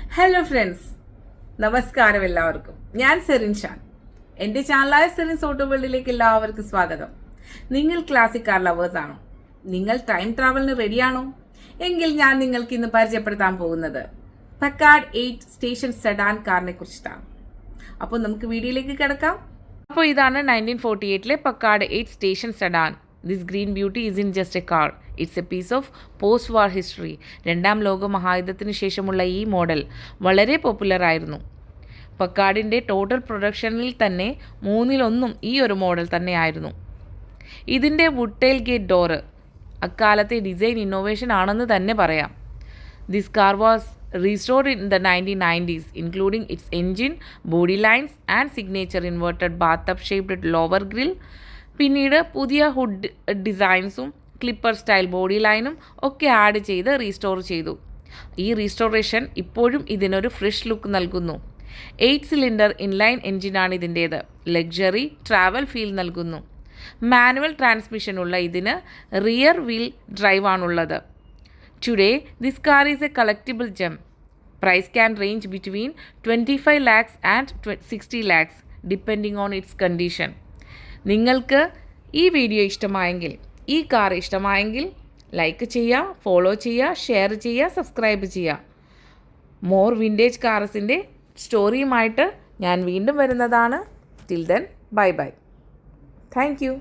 Hello friends, നമസ്കാരം എല്ലാവർക്കും. ഞാൻ സെറിൻ ഷാൻ. എൻ്റെ ചാനലായ സെറിൻസ് ഓട്ടോ വേൾഡിലേക്ക് എല്ലാവർക്കും സ്വാഗതം. നിങ്ങൾ ക്ലാസിക് കാർ ലവേഴ്സ് ആണോ? നിങ്ങൾ ടൈം ട്രാവലിന് റെഡിയാണോ? എങ്കിൽ ഞാൻ നിങ്ങൾക്ക് ഇന്ന് പരിചയപ്പെടുത്താൻ പോകുന്നത് പക്കാർഡ് 8 സ്റ്റേഷൻ സെഡാൻ കാറിനെ കുറിച്ചിട്ടാണ്. അപ്പോൾ നമുക്ക് വീഡിയോയിലേക്ക് കിടക്കാം. അപ്പോൾ ഇതാണ് 1948 Packard 8 station sedan. This green beauty is in just a car, it's a piece of post war history. രണ്ടാം ലോക മഹായുദ്ധത്തിന് ശേഷമുള്ള ഈ മോഡൽ വളരെ പോപ്പുലറായിരുന്നു. പക്കാർഡിൻ്റെ ടോട്ടൽ പ്രൊഡക്ഷനിൽ തന്നെ 1/3 ഈ ഒരു മോഡൽ തന്നെയായിരുന്നു. ഇതിൻ്റെ വുഡ് ടെയിൽ ഗേറ്റ് ഡോറ് അക്കാലത്തെ ഡിസൈൻ ഇന്നോവേഷൻ ആണെന്ന് തന്നെ പറയാം. This car was restored in the 1990s, including its engine, body lines and signature inverted bathtub shaped lower grill. പിന്നീട് പുതിയ ഹുഡ് ഡിസൈൻസും ക്ലിപ്പർ സ്റ്റൈൽ ബോഡി ലൈനും ഒക്കെ ആഡ് ചെയ്ത് റീസ്റ്റോർ ചെയ്തു. ഈ റീസ്റ്റോറേഷൻ ഇപ്പോഴും ഇതിനൊരു ഫ്രഷ് ലുക്ക് നൽകുന്നു. 8 സിലിണ്ടർ ഇൻലൈൻ എൻജിനാണ് ഇതിൻ്റേത്. ലക്സറി ട്രാവൽ ഫീൽ നൽകുന്നു. മാനുവൽ ട്രാൻസ്മിഷനുള്ള ഇതിന് റിയർ വീൽ ഡ്രൈവാണുള്ളത്. Today, this car is a collectible gem. Price can range between 25 lakhs and 60 lakhs depending on its condition. നിങ്ങൾക്ക് ഈ വീഡിയോ ഇഷ്ടമായെങ്കിൽ, ഈ കാർ ഇഷ്ടമായെങ്കിൽ ലൈക്ക് ചെയ്യുക, ഫോളോ ചെയ്യുക, ഷെയർ ചെയ്യുക, സബ്സ്ക്രൈബ് ചെയ്യുക. മോർ വിൻറ്റേജ് കാർസിൻ്റെ സ്റ്റോറിയുമായിട്ട് ഞാൻ വീണ്ടും വരുന്നതാണ്. Till then, bye bye. Thank you.